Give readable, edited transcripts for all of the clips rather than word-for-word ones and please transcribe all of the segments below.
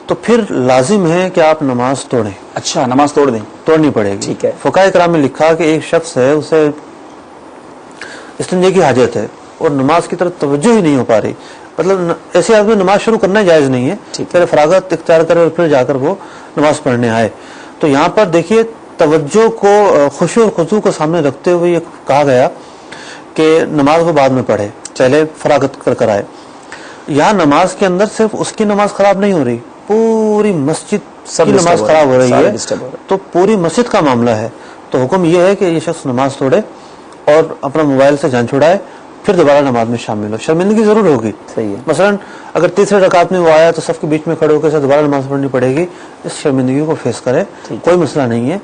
تو پھر لازم ہے کہ آپ نماز توڑیں. اچھا نماز توڑ دیں, توڑنی پڑے گی. ٹھیک ہے. فقہائے کرام میں لکھا کہ ایک شخص ہے, اسے استنجے کی حاجت ہے اور نماز کی طرف توجہ ہی نہیں ہو پا رہی, مطلب ایسے آدمی نماز شروع کرنا جائز نہیں ہے, پہلے فراغت اختیار کرے اور پھر جا کر وہ نماز پڑھنے آئے. تو یہاں پر دیکھیے توجہ کو, خشوع اور خضوع کو سامنے رکھتے ہوئے یہ کہا گیا کہ نماز وہ بعد میں پڑھے, پہلے فراغت کر آئے. یہاں نماز کے اندر صرف اس کی نماز خراب نہیں ہو رہی, پوری مسجد کی نماز خراب ہو رہی ہے, تو پوری مسجد کا معاملہ ہے. تو حکم یہ ہے کہ یہ شخص نماز توڑے اور اپنا موبائل سے جان چھڑائے, پھر دوبارہ نماز میں شامل ہو. شرمندگی ضرور ہوگی, مثلا اگر تیسرے رکعت میں وہ آیا تو صف کے بیچ میں کھڑے ہو کے دوبارہ نماز پڑھنی پڑے گی, اس شرمندگی کو فیس کرے, کوئی مسئلہ نہیں ہے,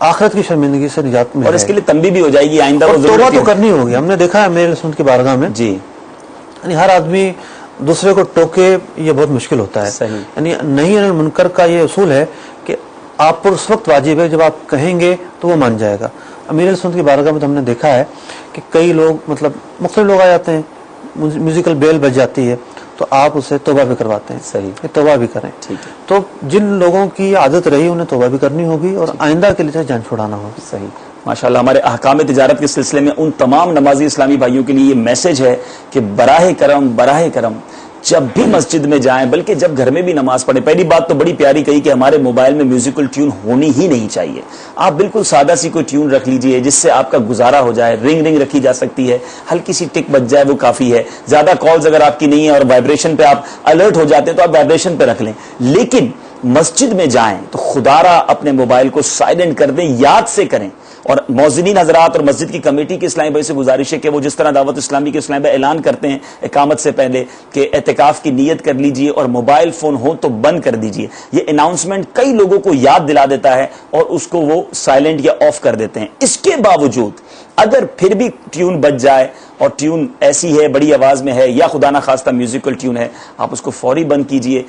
آخرت کی شرمندگی سے نجات میں, اور اس کے لیے تنبیہ بھی ہو جائے گی آئندہ, توبہ تو کرنی ہوگی. ہم نے دیکھا ہے میرے سنت کی بارگاہ میں, جی یعنی ہر آدمی دوسرے کو ٹوکے, یہ بہت مشکل ہوتا ہے. یعنی نہی عن المنکر کا یہ اصول ہے کہ آپ پر اس وقت واجب ہے جب آپ کہیں گے تو وہ مان جائے گا. امیر سنت کی بارگاہ میں تو ہم نے دیکھا ہے کہ کئی لوگ, مطلب مختلف لوگ آ جاتے ہیں, میوزیکل بیل بج جاتی ہے تو آپ اسے توبہ بھی کرواتے ہیں. صحیح, توبہ بھی کریں. تو جن لوگوں کی عادت رہی انہیں توبہ بھی کرنی ہوگی اور آئندہ کے لیے جان چھڑانا ہوگا. صحیح, ماشاءاللہ. ہمارے احکام تجارت کے سلسلے میں ان تمام نمازی اسلامی بھائیوں کے لیے یہ میسج ہے کہ براہ کرم جب بھی مسجد میں جائیں, بلکہ جب گھر میں بھی نماز پڑھیں, پہلی بات تو بڑی پیاری کہی کہ ہمارے موبائل میں میوزیکل ٹیون ہونی ہی نہیں چاہیے. آپ بالکل سادہ سی کوئی ٹیون رکھ لیجئے جس سے آپ کا گزارا ہو جائے. رنگ رکھی جا سکتی ہے, ہلکی سی ٹک بج جائے وہ کافی ہے. زیادہ کالز اگر آپ کی نہیں ہے اور وائبریشن پہ آپ الرٹ ہو جاتے ہیں تو آپ وائبریشن پہ رکھ لیں. لیکن مسجد میں جائیں تو خدارا اپنے موبائل کو سائلنٹ کر دیں, یاد سے کریں. اور موذنین حضرات اور مسجد کی کمیٹی کے اسلامی بھائی سے گزارش ہے کہ وہ جس طرح دعوت اسلامی کے اسلامی بھائی اعلان کرتے ہیں اقامت سے پہلے کہ اعتکاف کی نیت کر لیجئے اور موبائل فون ہو تو بند کر دیجئے, یہ اناؤنسمنٹ کئی لوگوں کو یاد دلا دیتا ہے اور اس کو وہ سائلنٹ یا آف کر دیتے ہیں. اس کے باوجود اگر پھر بھی ٹیون بج جائے اور ٹیون ایسی ہے, بڑی آواز میں ہے, یا خدا نہ خواستہ میوزیکل ٹیون ہے, آپ اس کو فوری بند کیجئے.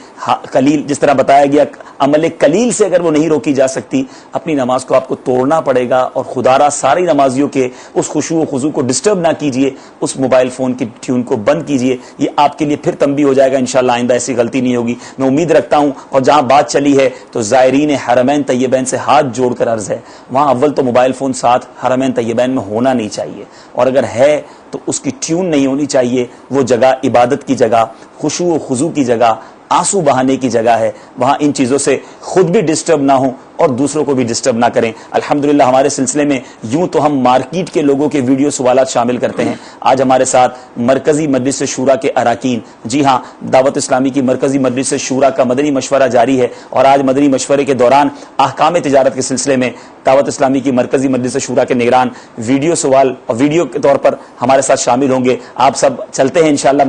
قلیل, جس طرح بتایا گیا, عمل قلیل سے اگر وہ نہیں روکی جا سکتی, اپنی نماز کو آپ کو توڑنا پڑے گا. اور خدارا ساری نمازیوں کے اس خشوع و خضوع کو ڈسٹرب نہ کیجئے, اس موبائل فون کی ٹیون کو بند کیجئے. یہ آپ کے لیے پھر تنبیہ ہو جائے گا, انشاءاللہ آئندہ ایسی غلطی نہیں ہوگی. میں امید رکھتا ہوں. اور جہاں بات چلی ہے تو زائرین حرمین طیبین سے ہاتھ جوڑ کر عرض ہے, وہاں اول تو موبائل فون ساتھ حرمین طیبین میں ہونا نہیں چاہیے, اور اگر ہے تو اس کی ٹیون نہیں ہونی چاہیے. وہ جگہ عبادت کی جگہ, خشوع و خضوع کی جگہ, آنسو بہانے کی جگہ ہے. وہاں ان چیزوں سے خود بھی ڈسٹرب نہ ہوں اور دوسروں کو بھی ڈسٹرب نہ کریں. الحمدللہ ہمارے سلسلے میں یوں تو ہم مارکیٹ کے لوگوں کے ویڈیو سوالات شامل کرتے ہیں. آج ہمارے ساتھ مرکزی مجلس شورا کے اراکین, جی ہاں, دعوت اسلامی کی مرکزی مجلس شورا کا مدنی مشورہ جاری ہے, اور آج مدنی مشورے کے دوران احکام تجارت کے سلسلے میں دعوت اسلامی کی مرکزی مجلس شورا کے نگران ویڈیو سوال اور ویڈیو کے طور پر ہمارے ساتھ شامل ہوں گے. آپ سب چلتے ہیں انشاءاللہ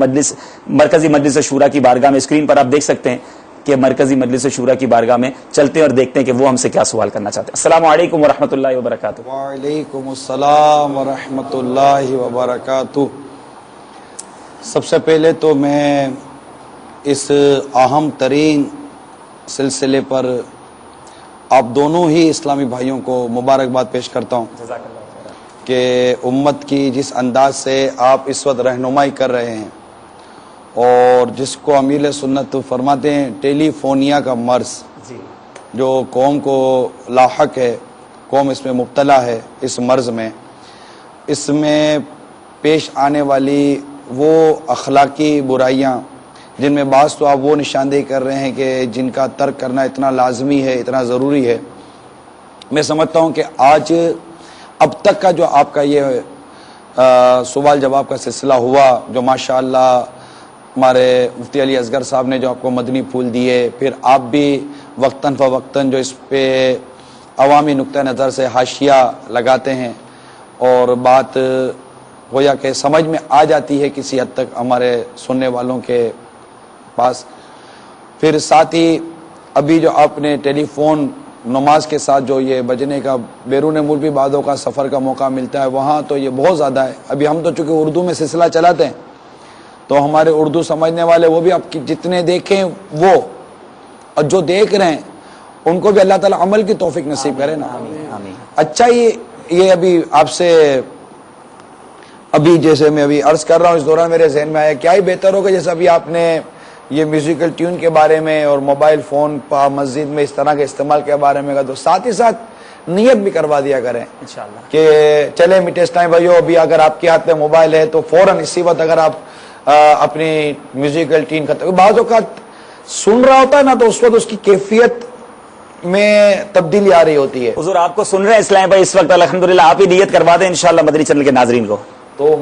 مرکزی مجلس شورا کی بارگاہ میں. اسکرین پر آپ دیکھ سکتے ہیں کہ مرکزی مجلس شورا کی بارگاہ میں چلتے ہیں اور دیکھتے ہیں کہ وہ ہم سے کیا سوال کرنا چاہتے ہیں. السلام علیکم ورحمۃ اللہ وبرکاتہ. وعلیکم السلام ورحمۃ اللہ وبرکاتہ. سب سے پہلے تو میں اس اہم ترین سلسلے پر آپ دونوں ہی اسلامی بھائیوں کو مبارکباد پیش کرتا ہوں کہ امت کی جس انداز سے آپ اس وقت رہنمائی کر رہے ہیں, اور جس کو امیر سنت فرماتے ہیں ٹیلی فونیا کا مرض, جو قوم کو لاحق ہے, قوم اس میں مبتلا ہے, اس مرض میں, اس میں پیش آنے والی وہ اخلاقی برائیاں جن میں بعض تو آپ وہ نشاندہی کر رہے ہیں کہ جن کا ترک کرنا اتنا لازمی ہے, اتنا ضروری ہے. میں سمجھتا ہوں کہ آج اب تک کا جو آپ کا یہ سوال جواب کا سلسلہ ہوا, جو ماشاءاللہ ہمارے مفتی علی اصغر صاحب نے جو آپ کو مدنی پھول دیے, پھر آپ بھی وقتاً فوقتاً جو اس پہ عوامی نقطہ نظر سے حاشیہ لگاتے ہیں اور بات گویا کہ سمجھ میں آ جاتی ہے کسی حد تک ہمارے سننے والوں کے پاس. پھر ساتھ ہی ابھی جو آپ نے ٹیلی فون نماز کے ساتھ جو یہ بجنے کا بیرون ملک بھی بعدوں کا سفر کا موقع ملتا ہے, وہاں تو یہ بہت زیادہ ہے. ابھی ہم تو چونکہ اردو میں سلسلہ چلاتے ہیں تو ہمارے اردو سمجھنے والے وہ بھی آپ کی جتنے دیکھیں وہ, اور جو دیکھ رہے ہیں ان کو بھی اللہ تعالیٰ عمل کی توفیق نصیب کرے نا. اچھا, یہ ابھی آپ سے ابھی جیسے میں ابھی عرض کر رہا ہوں اس دوران میرے ذہن میں آیا, کیا ہی بہتر ہوگا جیسے ابھی آپ نے یہ میوزیکل ٹیون کے بارے میں اور موبائل فون مسجد میں اس طرح کے استعمال کے بارے میں تو ساتھ ہی ساتھ نیت بھی کروا دیا کریں انشاءاللہ کہ چلے میٹھے ٹائم بھائیو، ابھی اگر آپ کے ہاتھ میں موبائل ہے تو فوراً اسی وقت اگر آپ اپنی میوزیکل ٹیون ختم، بعض اوقات سن رہا ہوتا ہے نا تو اس وقت اس کی کیفیت میں تبدیلی آ رہی ہوتی ہے. حضور آپ کو سن رہے ہیں اسلام بھائی اس وقت، الحمدللہ آپ ہی نیت کروا دیں انشاءاللہ مدنی چینل کے ناظرین کو. تو